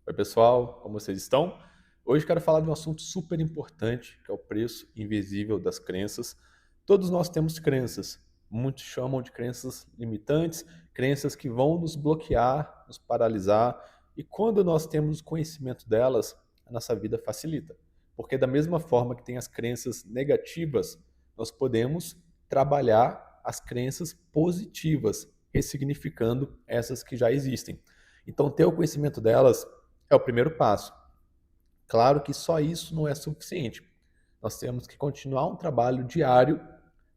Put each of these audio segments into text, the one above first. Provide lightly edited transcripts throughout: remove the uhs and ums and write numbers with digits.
Oi, pessoal, como vocês estão? Hoje quero falar de um assunto super importante, que é o preço invisível das crenças. Todos nós temos crenças, muitos chamam de crenças limitantes, crenças que vão nos bloquear, nos paralisar, e quando nós temos conhecimento delas, a nossa vida facilita. Porque da mesma forma que tem as crenças negativas, nós podemos trabalhar as crenças positivas, ressignificando essas que já existem. Então, ter o conhecimento delas é o primeiro passo. Claro que só isso não é suficiente. Nós temos que continuar um trabalho diário,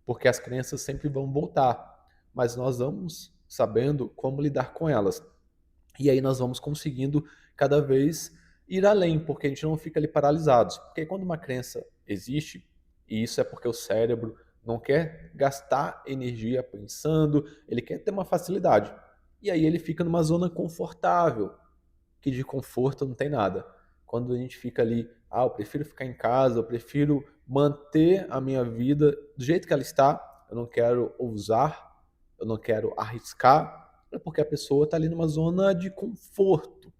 porque as crenças sempre vão voltar, mas nós vamos sabendo como lidar com elas. E aí nós vamos conseguindo cada vez ir além, porque a gente não fica ali paralisados. Porque quando uma crença existe, e isso é porque o cérebro não quer gastar energia pensando, ele quer ter uma facilidade. E aí ele fica numa zona confortável, que de conforto não tem nada. Quando a gente fica ali, eu prefiro ficar em casa, eu prefiro manter a minha vida do jeito que ela está, eu não quero ousar, eu não quero arriscar, é porque a pessoa está ali numa zona de conforto,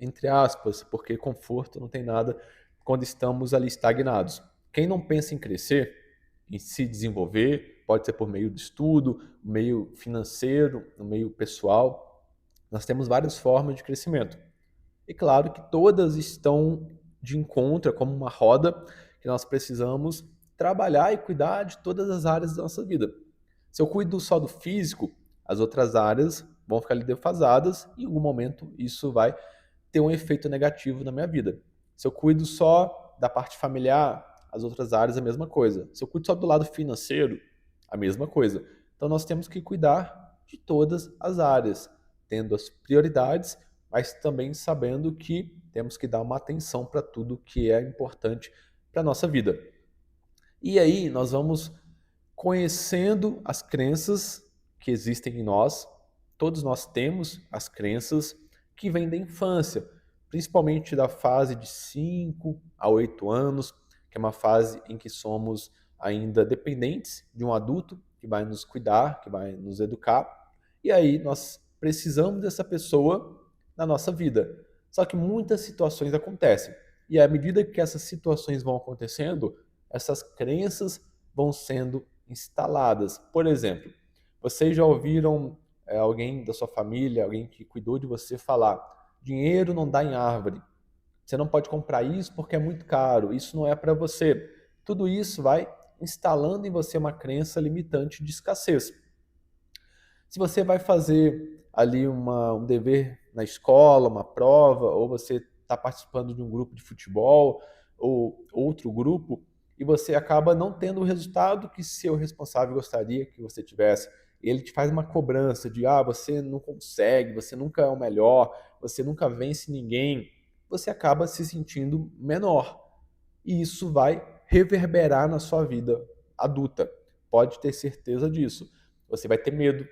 entre aspas, porque conforto não tem nada quando estamos ali estagnados. Quem não pensa em crescer, em se desenvolver, pode ser por meio de estudo, meio financeiro, no meio pessoal, nós temos várias formas de crescimento. E claro que todas estão de encontro, é como uma roda que nós precisamos trabalhar e cuidar de todas as áreas da nossa vida. Se eu cuido só do físico, as outras áreas vão ficar ali defasadas e em algum momento isso vai ter um efeito negativo na minha vida. Se eu cuido só da parte familiar, as outras áreas a mesma coisa. Se eu cuido só do lado financeiro, a mesma coisa. Então nós temos que cuidar de todas as áreas, tendo as prioridades, mas também sabendo que temos que dar uma atenção para tudo que é importante para a nossa vida. E aí nós vamos conhecendo as crenças que existem em nós. Todos nós temos as crenças que vêm da infância, principalmente da fase de 5 a 8 anos, que é uma fase em que somos ainda dependentes de um adulto que vai nos cuidar, que vai nos educar. E aí nós precisamos dessa pessoa na nossa vida. Só que muitas situações acontecem. E à medida que essas situações vão acontecendo, essas crenças vão sendo instaladas. Por exemplo, vocês já ouviram alguém da sua família, alguém que cuidou de você falar: dinheiro não dá em árvore, você não pode comprar isso porque é muito caro, isso não é para você. Tudo isso vai instalando em você uma crença limitante de escassez. Se você vai fazer ali um dever na escola, uma prova, ou você está participando de um grupo de futebol ou outro grupo, e você acaba não tendo o resultado que seu responsável gostaria que você tivesse. Ele te faz uma cobrança de, você não consegue, você nunca é o melhor, você nunca vence ninguém. Você acaba se sentindo menor. E isso vai reverberar na sua vida adulta. Pode ter certeza disso. Você vai ter medo,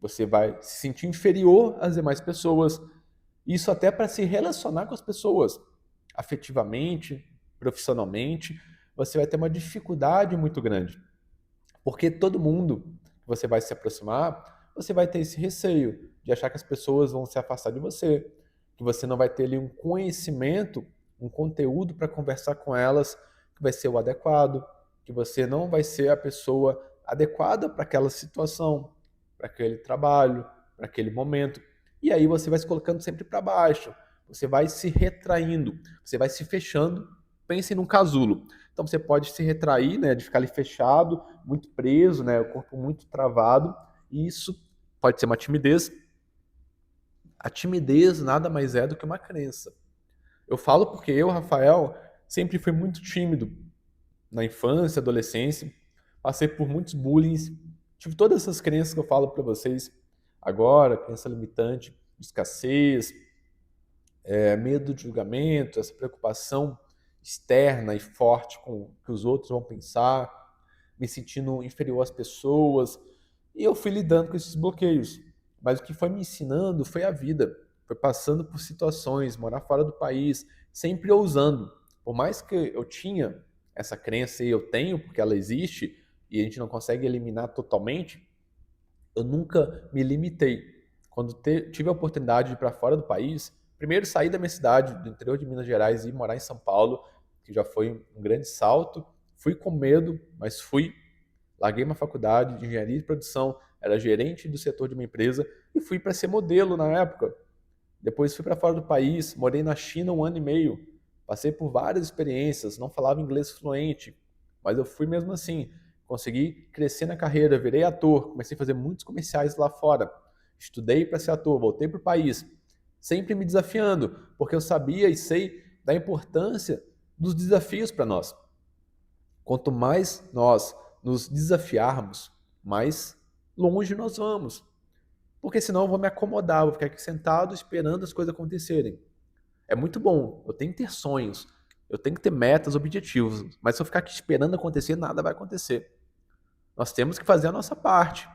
você vai se sentir inferior às demais pessoas. Isso até para se relacionar com as pessoas, afetivamente, profissionalmente, você vai ter uma dificuldade muito grande. Porque todo mundo que você vai se aproximar, você vai ter esse receio de achar que as pessoas vão se afastar de você, que você não vai ter ali um conhecimento, um conteúdo para conversar com elas que vai ser o adequado, que você não vai ser a pessoa adequada para aquela situação, para aquele trabalho, para aquele momento. E aí você vai se colocando sempre para baixo, você vai se retraindo, você vai se fechando. Pense num casulo. Então você pode se retrair, né, de ficar ali fechado, muito preso, né, o corpo muito travado, e isso pode ser uma timidez. A timidez nada mais é do que uma crença. Eu falo porque eu, Rafael, sempre fui muito tímido na infância, adolescência, passei por muitos bullying, tive todas essas crenças que eu falo para vocês agora, crença limitante, escassez, medo de julgamento, essa preocupação externa e forte com o que os outros vão pensar, me sentindo inferior às pessoas. E eu fui lidando com esses bloqueios. Mas o que foi me ensinando foi a vida. Foi passando por situações, morar fora do país, sempre ousando. Por mais que eu tinha essa crença e eu tenho, porque ela existe, e a gente não consegue eliminar totalmente, eu nunca me limitei. Quando tive a oportunidade de ir para fora do país, Primeiro, sair da minha cidade, do interior de Minas Gerais, e ir morar em São Paulo, que já foi um grande salto. Fui com medo, mas fui. Larguei uma faculdade de engenharia de produção, era gerente do setor de uma empresa e fui para ser modelo na época. Depois fui para fora do país, morei na China 1 ano e meio. Passei por várias experiências, não falava inglês fluente, mas eu fui mesmo assim. Consegui crescer na carreira, virei ator, comecei a fazer muitos comerciais lá fora. Estudei para ser ator, voltei para o país, sempre me desafiando, porque eu sabia e sei da importância dos desafios para nós. Quanto mais nós nos desafiarmos, mais longe nós vamos. Porque senão eu vou me acomodar, vou ficar aqui sentado esperando as coisas acontecerem. É muito bom, eu tenho que ter sonhos, eu tenho que ter metas, objetivos, mas se eu ficar aqui esperando acontecer, nada vai acontecer. Nós temos que fazer a nossa parte.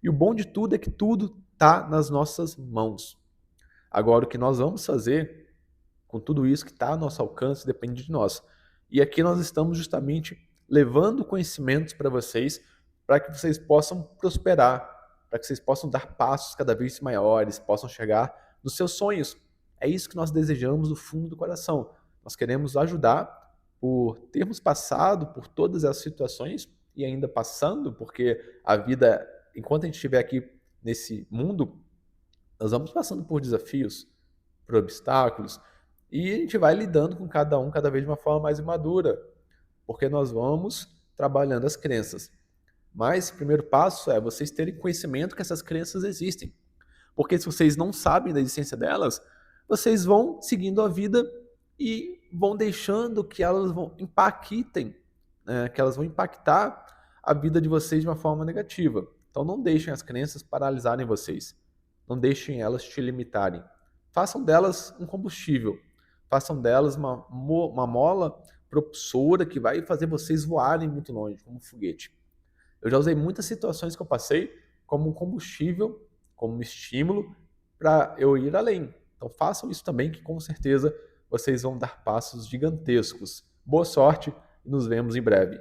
E o bom de tudo é que tudo está nas nossas mãos. Agora, o que nós vamos fazer com tudo isso que está ao nosso alcance depende de nós. E aqui nós estamos justamente levando conhecimentos para que vocês possam prosperar, para que vocês possam dar passos cada vez maiores, possam chegar nos seus sonhos. É isso que nós desejamos do fundo do coração. Nós queremos ajudar por termos passado por todas as situações e ainda passando, porque a vida, enquanto a gente estiver aqui nesse mundo, nós vamos passando por desafios, por obstáculos, e a gente vai lidando com cada um cada vez de uma forma mais madura, porque nós vamos trabalhando as crenças. Mas o primeiro passo é vocês terem conhecimento que essas crenças existem. Porque se vocês não sabem da existência delas, vocês vão seguindo a vida e vão deixando que elas vão impactem, que elas vão impactar a vida de vocês de uma forma negativa. Então não deixem as crenças paralisarem vocês. Não deixem elas te limitarem. Façam delas um combustível. Façam delas uma mola propulsora que vai fazer vocês voarem muito longe, como um foguete. Eu já usei muitas situações que eu passei como um combustível, como um estímulo para eu ir além. Então façam isso também, que com certeza vocês vão dar passos gigantescos. Boa sorte e nos vemos em breve.